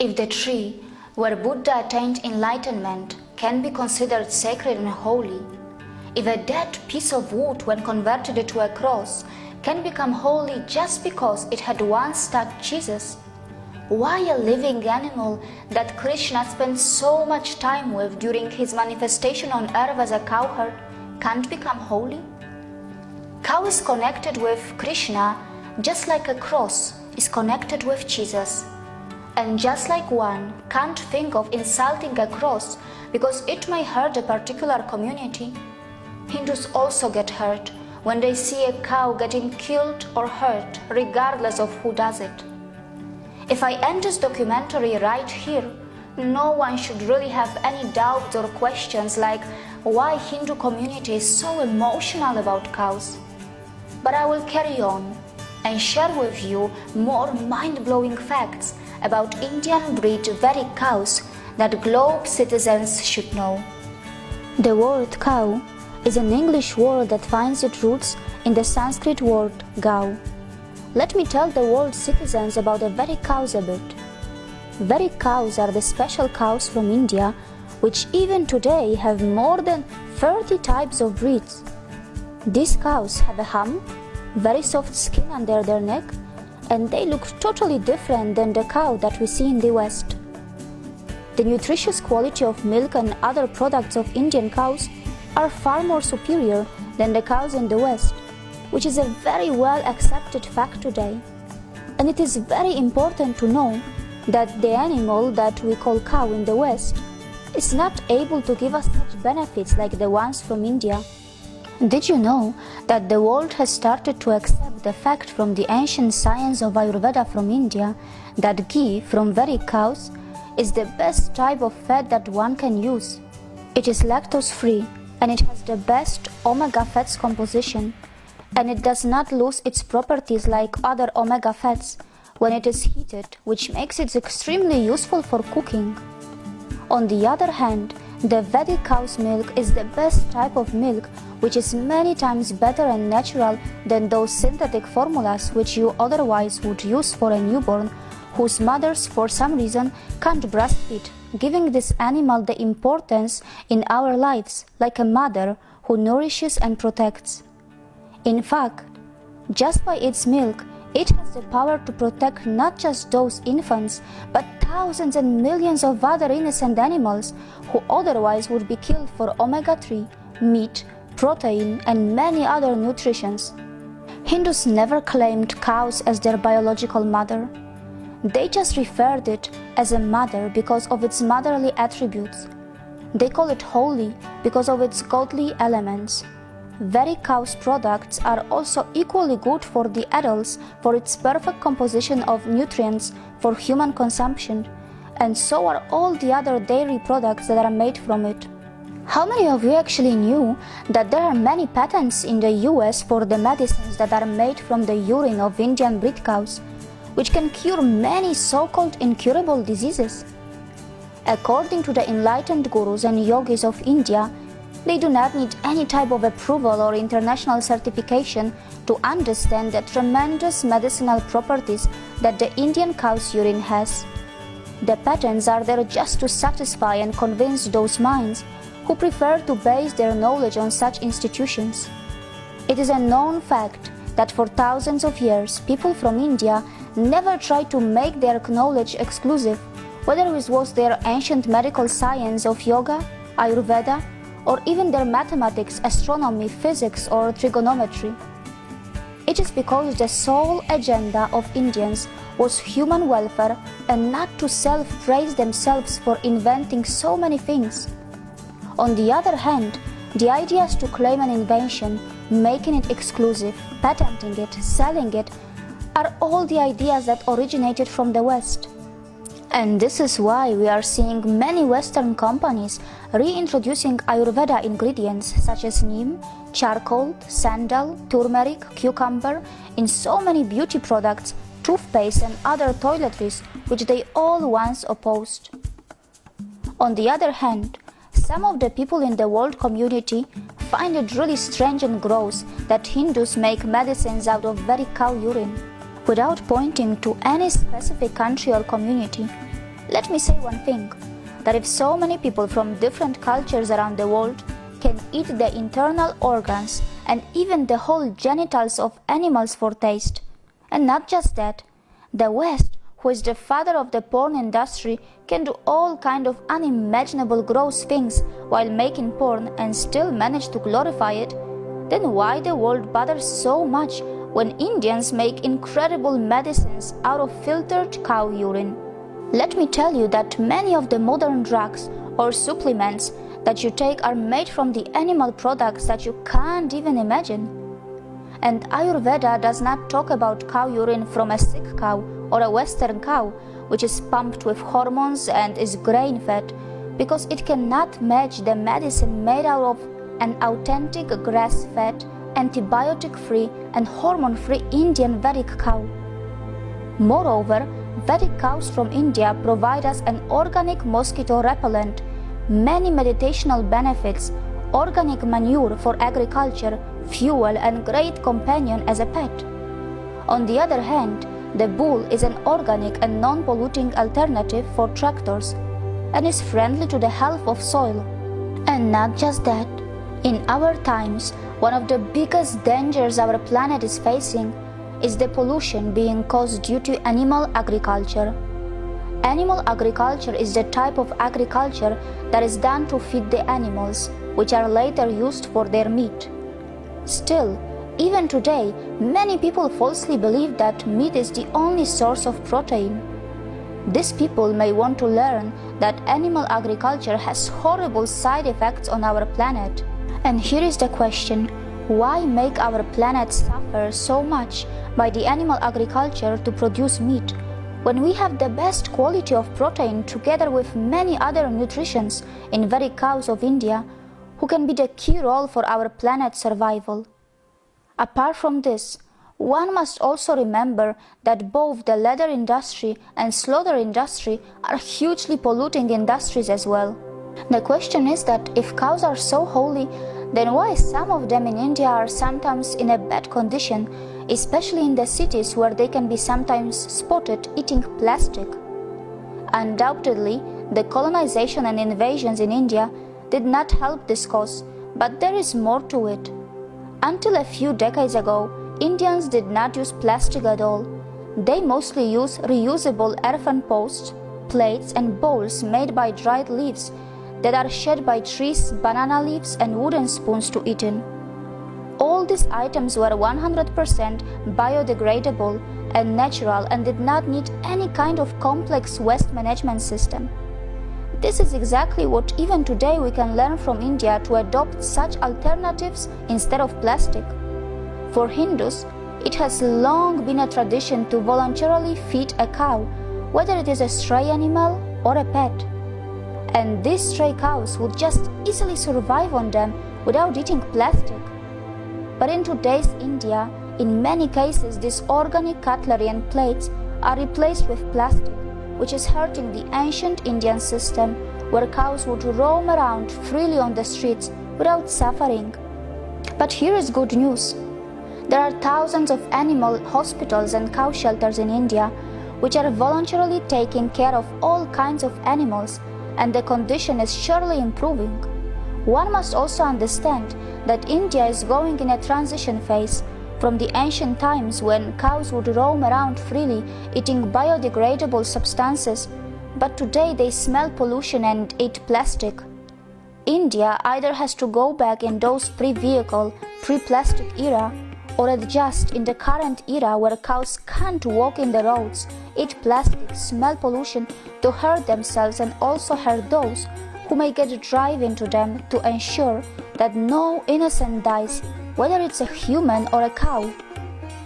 If the tree where Buddha attained enlightenment can be considered sacred and holy, if a dead piece of wood when converted into a cross can become holy just because it had once touched Jesus, why a living animal that Krishna spent so much time with during his manifestation on earth as a cowherd can't become holy? Cow is connected with Krishna just like a cross is connected with Jesus. And just like one can't think of insulting a cross because it may hurt a particular community, Hindus also get hurt when they see a cow getting killed or hurt regardless of who does it. If I end this documentary right here, no one should really have any doubts or questions like why Hindu community is so emotional about cows. But I will carry on and share with you more mind-blowing facts about Indian breed Vedic cows that globe citizens should know. The word cow is an English word that finds its roots in the Sanskrit word gau. Let me tell the world citizens about the Vedic cows a bit. Vedic cows are the special cows from India, which even today have more than 30 types of breeds. These cows have a hump, very soft skin under their neck, and they look totally different than the cow that we see in the West. The nutritious quality of milk and other products of Indian cows are far more superior than the cows in the West, which is a very well accepted fact today. And it is very important to know that the animal that we call cow in the West is not able to give us such benefits like the ones from India. Did you know that the world has started to accept the fact from the ancient science of Ayurveda from India that ghee from Vedic cows is the best type of fat that one can use? It is lactose-free and it has the best omega fats composition, and it does not lose its properties like other omega fats when it is heated, which makes it extremely useful for cooking. On the other hand, the Vedic cow's milk is the best type of milk, which is many times better and natural than those synthetic formulas which you otherwise would use for a newborn whose mothers for some reason can't breastfeed, giving this animal the importance in our lives like a mother who nourishes and protects. In fact, just by its milk, it has the power to protect not just those infants, but thousands and millions of other innocent animals who otherwise would be killed for omega-3, meat, protein, and many other nutritions. Hindus never claimed cows as their biological mother. They just referred it as a mother because of its motherly attributes. They call it holy because of its godly elements. Vedic cow's products are also equally good for the adults for its perfect composition of nutrients for human consumption, and so are all the other dairy products that are made from it. How many of you actually knew that there are many patents in the US for the medicines that are made from the urine of Indian breed cows, which can cure many so-called incurable diseases? According to the enlightened gurus and yogis of India, they do not need any type of approval or international certification to understand the tremendous medicinal properties that the Indian cow's urine has. The patents are there just to satisfy and convince those minds who prefer to base their knowledge on such institutions. It is a known fact that for thousands of years, people from India never tried to make their knowledge exclusive, whether it was their ancient medical science of yoga, Ayurveda, or even their mathematics, astronomy, physics, or trigonometry. It is because the sole agenda of Indians was human welfare and not to self-praise themselves for inventing so many things. On the other hand, the ideas to claim an invention, making it exclusive, patenting it, selling it, are all the ideas that originated from the West. And this is why we are seeing many Western companies reintroducing Ayurveda ingredients such as neem, charcoal, sandal, turmeric, cucumber in so many beauty products, toothpaste and other toiletries which they all once opposed. On the other hand, some of the people in the world community find it really strange and gross that Hindus make medicines out of Vedic cow urine. Without pointing to any specific country or community, Let me say one thing, that if so many people from different cultures around the world can eat the internal organs and even the whole genitals of animals for taste, and not just that, the West, who is the father of the porn industry, can do all kind of unimaginable gross things while making porn and still manage to glorify it, then why the world bothers so much when Indians make incredible medicines out of filtered cow urine? Let me tell you that many of the modern drugs or supplements that you take are made from the animal products that you can't even imagine. And Ayurveda does not talk about cow urine from a sick cow or a Western cow, which is pumped with hormones and is grain-fed, because it cannot match the medicine made out of an authentic grass-fed, antibiotic-free and hormone-free Indian Vedic cow. Moreover, Vedic cows from India provide us an organic mosquito repellent, many medicinal benefits, organic manure for agriculture, fuel and great companion as a pet. On the other hand, the bull is an organic and non-polluting alternative for tractors and is friendly to the health of soil. And not just that, in our times, one of the biggest dangers our planet is facing is the pollution being caused due to animal agriculture. Animal agriculture is the type of agriculture that is done to feed the animals, which are later used for their meat. Still, even today, many people falsely believe that meat is the only source of protein. These people may want to learn that animal agriculture has horrible side effects on our planet. And here is the question, why make our planet suffer so much by the animal agriculture to produce meat, when we have the best quality of protein together with many other nutrients in Vedic cows of India, who can be the key role for our planet's survival? Apart from this, one must also remember that both the leather industry and slaughter industry are hugely polluting industries as well. The question is that if cows are so holy, then why some of them in India are sometimes in a bad condition, especially in the cities where they can be sometimes spotted eating plastic? Undoubtedly, the colonization and invasions in India did not help this cause, but there is more to it. Until a few decades ago, Indians did not use plastic at all. They mostly use reusable earthen posts, plates and bowls made by dried leaves that are shed by trees, banana leaves and wooden spoons to eat in. All these items were 100% biodegradable and natural and did not need any kind of complex waste management system. This is exactly what even today we can learn from India to adopt such alternatives instead of plastic. For Hindus, it has long been a tradition to voluntarily feed a cow, whether it is a stray animal or a pet. And these stray cows would just easily survive on them without eating plastic. But in today's India, in many cases these organic cutlery and plates are replaced with plastic, which is hurting the ancient Indian system where cows would roam around freely on the streets without suffering. But here is good news. There are thousands of animal hospitals and cow shelters in India which are voluntarily taking care of all kinds of animals, and the condition is surely improving. One must also understand that India is going in a transition phase from the ancient times when cows would roam around freely eating biodegradable substances, but today they smell pollution and eat plastic. India either has to go back in those pre-vehicle, pre-plastic era, or adjust in the current era where cows can't walk in the roads, eat plastic, smell pollution to hurt themselves and also hurt those who may get drive into them, to ensure that no innocent dies, whether it's a human or a cow.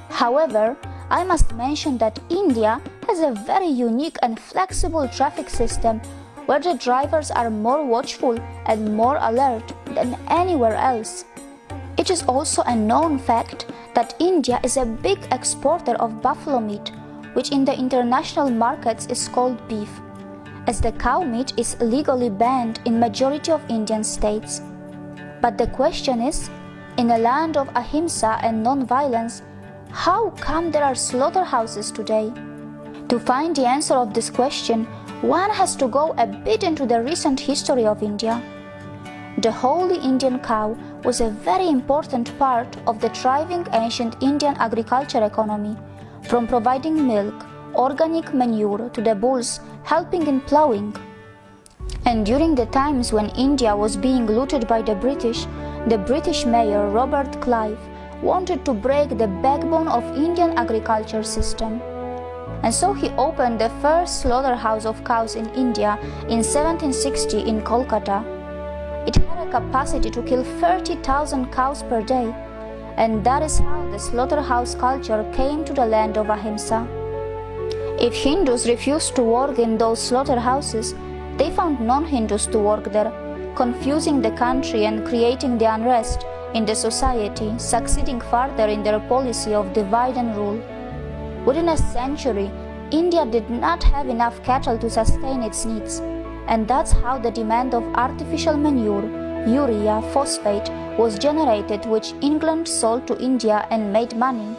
However, I must mention that India has a very unique and flexible traffic system where the drivers are more watchful and more alert than anywhere else. It is also a known fact that India is a big exporter of buffalo meat, which in the international markets is called beef, as the cow meat is legally banned in majority of Indian states. But the question is, in a land of ahimsa and non-violence, how come there are slaughterhouses today? To find the answer of this question, one has to go a bit into the recent history of India. The holy Indian cow was a very important part of the thriving ancient Indian agriculture economy, from providing milk, organic manure to the bulls helping in plowing. And during the times when India was being looted by the British mayor Robert Clive wanted to break the backbone of Indian agriculture system. And so he opened the first slaughterhouse of cows in India in 1760 in Kolkata. It had a capacity to kill 30,000 cows per day, and that is how the slaughterhouse culture came to the land of Ahimsa. If Hindus refused to work in those slaughterhouses, they found non-Hindus to work there, confusing the country and creating the unrest in the society, succeeding further in their policy of divide and rule. Within a century, India did not have enough cattle to sustain its needs, and that's how the demand of artificial manure, urea, phosphate was generated, which England sold to India and made money.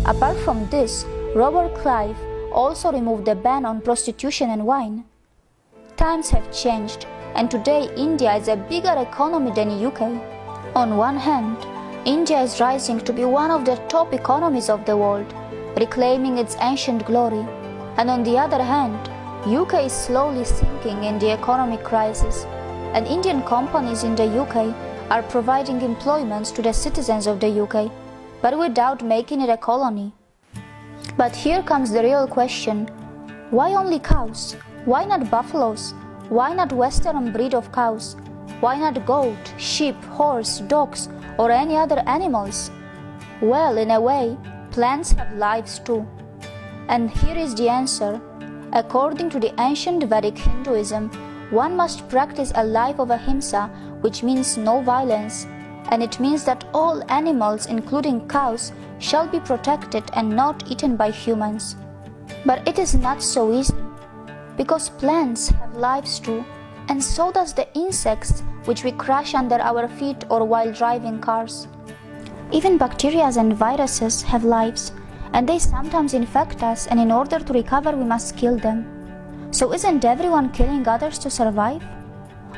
Apart from this, Robert Clive also removed the ban on prostitution and wine. Times have changed, and today India is a bigger economy than UK. On one hand, India is rising to be one of the top economies of the world, reclaiming its ancient glory, and on the other hand, UK is slowly sinking in the economic crisis, and Indian companies in the UK are providing employments to the citizens of the UK, but without making it a colony. But here comes the real question: why only cows? Why not buffaloes? Why not Western breed of cows? Why not goat, sheep, horse, dogs, or any other animals? Well, in a way, plants have lives too. And here is the answer. According to the ancient Vedic Hinduism, one must practice a life of ahimsa, which means no violence, and it means that all animals, including cows, shall be protected and not eaten by humans. But it is not so easy, because plants have lives too, and so does the insects which we crush under our feet or while driving cars. Even bacteria and viruses have lives, and they sometimes infect us, and in order to recover we must kill them. So isn't everyone killing others to survive?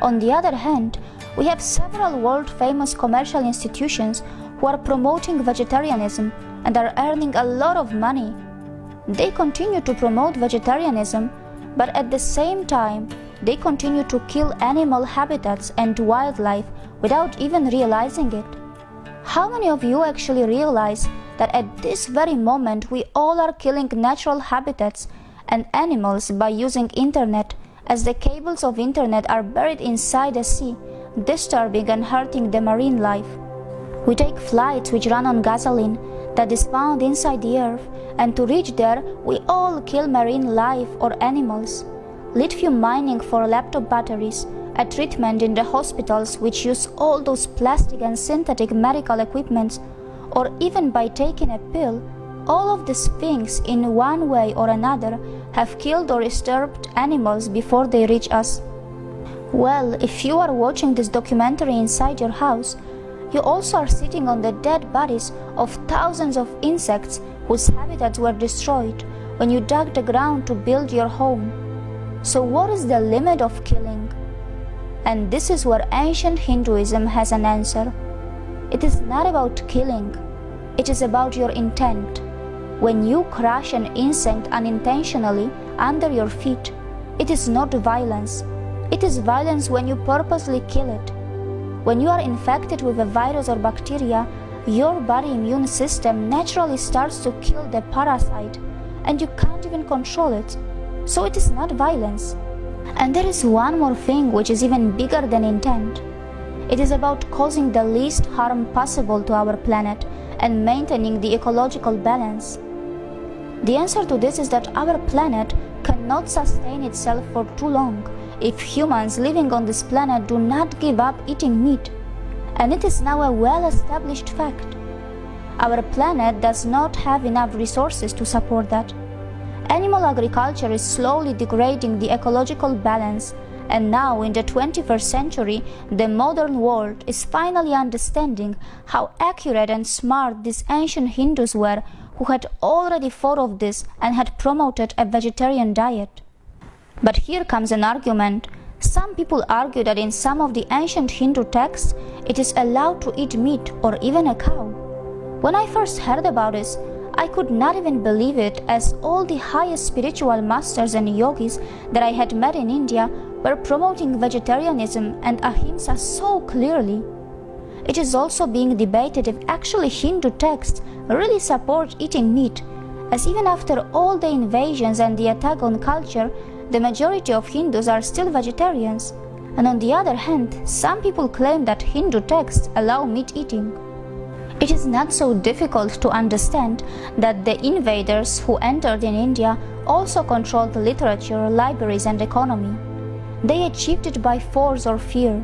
On the other hand, we have several world-famous commercial institutions who are promoting vegetarianism and are earning a lot of money. They continue to promote vegetarianism, but at the same time, they continue to kill animal habitats and wildlife without even realizing it. How many of you actually realize that at this very moment we all are killing natural habitats and animals by using internet, as the cables of internet are buried inside the sea, disturbing and hurting the marine life? We take flights which run on gasoline that is found inside the earth, and to reach there we all kill marine life or animals. Lithium mining for laptop batteries, a treatment in the hospitals which use all those plastic and synthetic medical equipments, or even by taking a pill, all of these things in one way or another have killed or disturbed animals before they reach us. Well, if you are watching this documentary inside your house, you also are sitting on the dead bodies of thousands of insects whose habitats were destroyed when you dug the ground to build your home. So what is the limit of killing? And this is where ancient Hinduism has an answer. It is not about killing, it is about your intent. When you crush an insect unintentionally under your feet, it is not violence. It is violence when you purposely kill it. When you are infected with a virus or bacteria, your body immune system naturally starts to kill the parasite, and you can't even control it. So it is not violence. And there is one more thing which is even bigger than intent. It is about causing the least harm possible to our planet and maintaining the ecological balance. The answer to this is that our planet cannot sustain itself for too long if humans living on this planet do not give up eating meat. And it is now a well-established fact. Our planet does not have enough resources to support that. Animal agriculture is slowly degrading the ecological balance, and now in the 21st century, the modern world is finally understanding how accurate and smart these ancient Hindus were, who had already thought of this and had promoted a vegetarian diet. But here comes an argument. Some people argue that in some of the ancient Hindu texts, it is allowed to eat meat or even a cow. When I first heard about this, I could not even believe it, as all the highest spiritual masters and yogis that I had met in India were promoting vegetarianism and ahimsa so clearly. It is also being debated if actually Hindu texts really support eating meat, as even after all the invasions and the attack on culture, the majority of Hindus are still vegetarians. And on the other hand, some people claim that Hindu texts allow meat eating. It is not so difficult to understand that the invaders who entered in India also controlled literature, libraries, and economy. They achieved it by force or fear.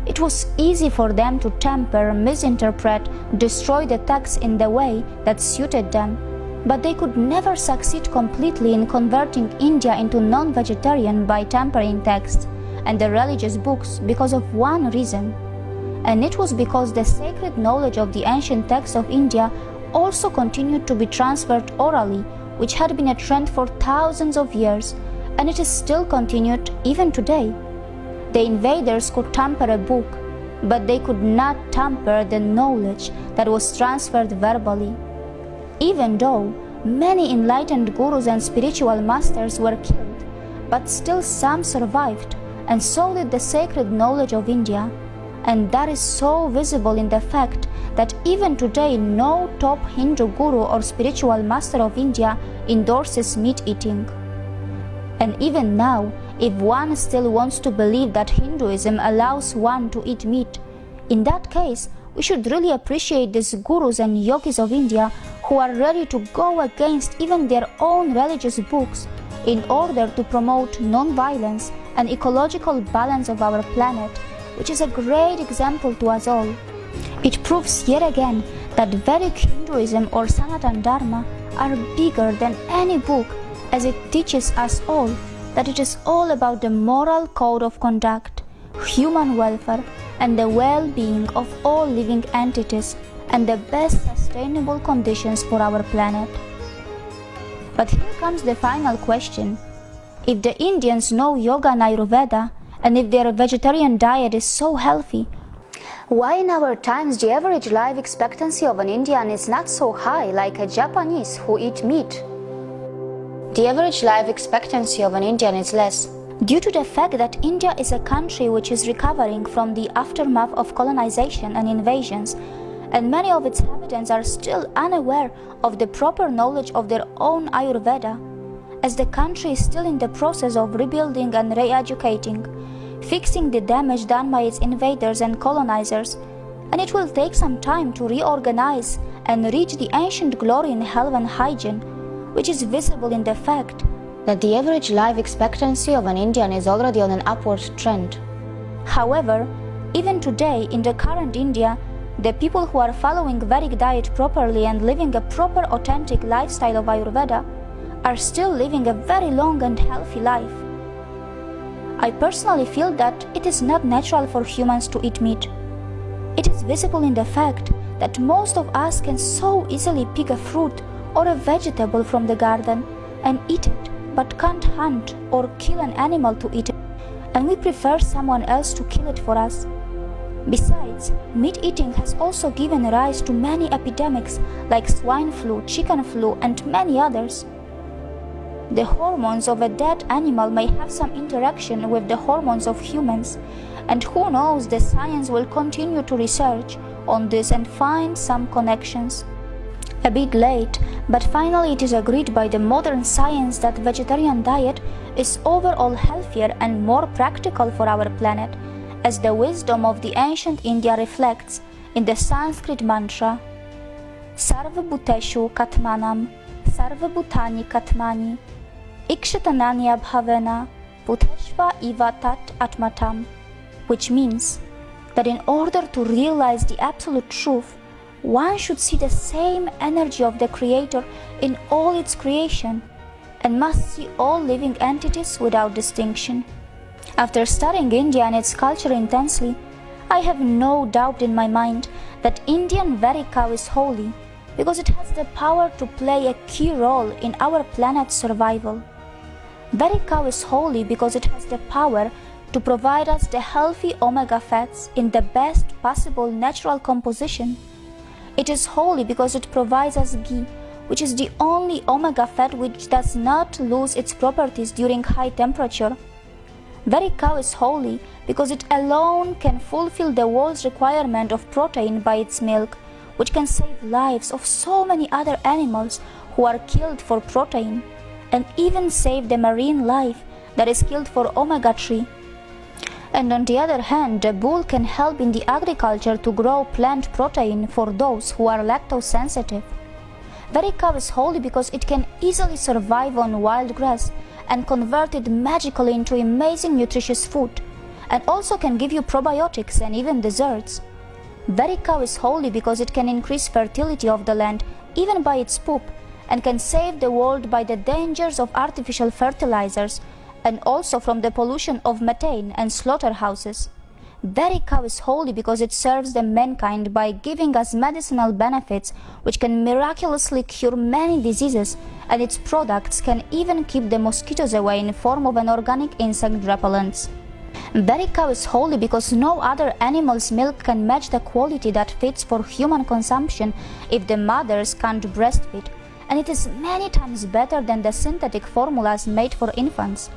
It was easy for them to tamper, misinterpret, destroy the texts in the way that suited them, but they could never succeed completely in converting India into non-vegetarian by tampering texts and the religious books because of one reason. And it was because the sacred knowledge of the ancient texts of India also continued to be transferred orally, which had been a trend for thousands of years, and it is still continued even today. The invaders could tamper a book, but they could not tamper the knowledge that was transferred verbally. Even though many enlightened gurus and spiritual masters were killed, but still some survived, and so did the sacred knowledge of India. And that is so visible in the fact that even today no top Hindu guru or spiritual master of India endorses meat eating. And even now, if one still wants to believe that Hinduism allows one to eat meat, in that case, we should really appreciate these gurus and yogis of India who are ready to go against even their own religious books in order to promote non-violence and ecological balance of our planet, which is a great example to us all. It proves yet again that Vedic Hinduism or Sanatan Dharma are bigger than any book, as it teaches us all that it is all about the moral code of conduct, human welfare, and the well-being of all living entities and the best sustainable conditions for our planet. But here comes the final question. If the Indians know yoga and Ayurveda, and if their vegetarian diet is so healthy, why in our times the average life expectancy of an Indian is not so high like a Japanese who eat meat? The average life expectancy of an Indian is less due to the fact that India is a country which is recovering from the aftermath of colonization and invasions, and many of its inhabitants are still unaware of the proper knowledge of their own Ayurveda, as the country is still in the process of rebuilding and re-educating, fixing the damage done by its invaders and colonizers, and it will take some time to reorganize and reach the ancient glory in health and hygiene, which is visible in the fact that the average life expectancy of an Indian is already on an upward trend. However, even today in the current India, the people who are following Vedic diet properly and living a proper authentic lifestyle of Ayurveda are still living a very long and healthy life. I personally feel that it is not natural for humans to eat meat. It is visible in the fact that most of us can so easily pick a fruit or a vegetable from the garden and eat it, but can't hunt or kill an animal to eat it, and we prefer someone else to kill it for us. Besides, meat eating has also given rise to many epidemics like swine flu, chicken flu, and many others. The hormones of a dead animal may have some interaction with the hormones of humans, and who knows, the science will continue to research on this and find some connections. A bit late, but finally it is agreed by the modern science that vegetarian diet is overall healthier and more practical for our planet, as the wisdom of the ancient India reflects in the Sanskrit mantra Sarva Bhuteshu Katmanam, Sarva Bhutani Katmani, Ikshatananya Bhavena, Bhuteshva Iva Tat Atmatam, which means that in order to realize the absolute truth, one should see the same energy of the Creator in all its creation and must see all living entities without distinction. After studying India and its culture intensely, I have no doubt in my mind that Indian Vedic cow is holy because it has the power to play a key role in our planet's survival. Very cow is holy because it has the power to provide us the healthy omega fats in the best possible natural composition. It is holy because it provides us ghee, which is the only omega fat which does not lose its properties during high temperature. Very cow is holy because it alone can fulfill the world's requirement of protein by its milk, which can save lives of so many other animals who are killed for protein, and even save the marine life that is killed for omega-3. And on the other hand, the bull can help in the agriculture to grow plant protein for those who are lactose sensitive. Very cow is holy because it can easily survive on wild grass and convert it magically into amazing nutritious food, and also can give you probiotics and even desserts. Very cow is holy because it can increase fertility of the land even by its poop, and can save the world by the dangers of artificial fertilizers and also from the pollution of methane and slaughterhouses. Very cow is holy because it serves the mankind by giving us medicinal benefits which can miraculously cure many diseases, and its products can even keep the mosquitoes away in form of an organic insect repellent. Very cow is holy because no other animal's milk can match the quality that fits for human consumption if the mothers can't breastfeed, and it is many times better than the synthetic formulas made for infants.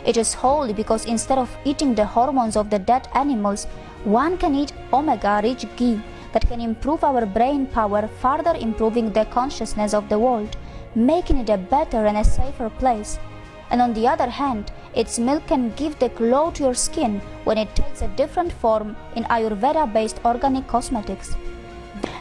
It is holy because instead of eating the hormones of the dead animals, one can eat omega-rich ghee that can improve our brain power, further improving the consciousness of the world, making it a better and a safer place. And on the other hand, its milk can give the glow to your skin when it takes a different form in Ayurveda-based organic cosmetics.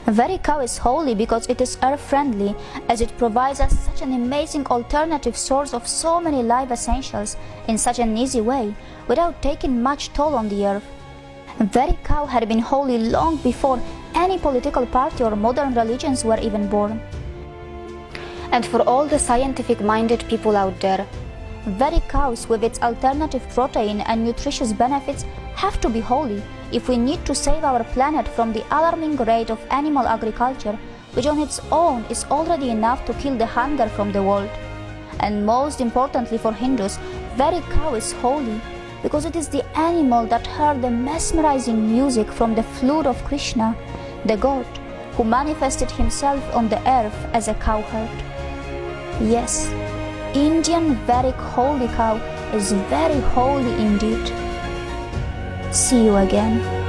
Very cow is holy because it is earth-friendly, as it provides us such an amazing alternative source of so many life essentials in such an easy way, without taking much toll on the earth. Very cow had been holy long before any political party or modern religions were even born. And for all the scientific-minded people out there, very cows with its alternative protein and nutritious benefits have to be holy if we need to save our planet from the alarming rate of animal agriculture, which on its own is already enough to kill the hunger from the world. And most importantly for Hindus, very cow is holy because it is the animal that heard the mesmerizing music from the flute of Krishna, the god who manifested himself on the earth as a cowherd. Yes, Indian Vedic holy cow is very holy indeed. See you again.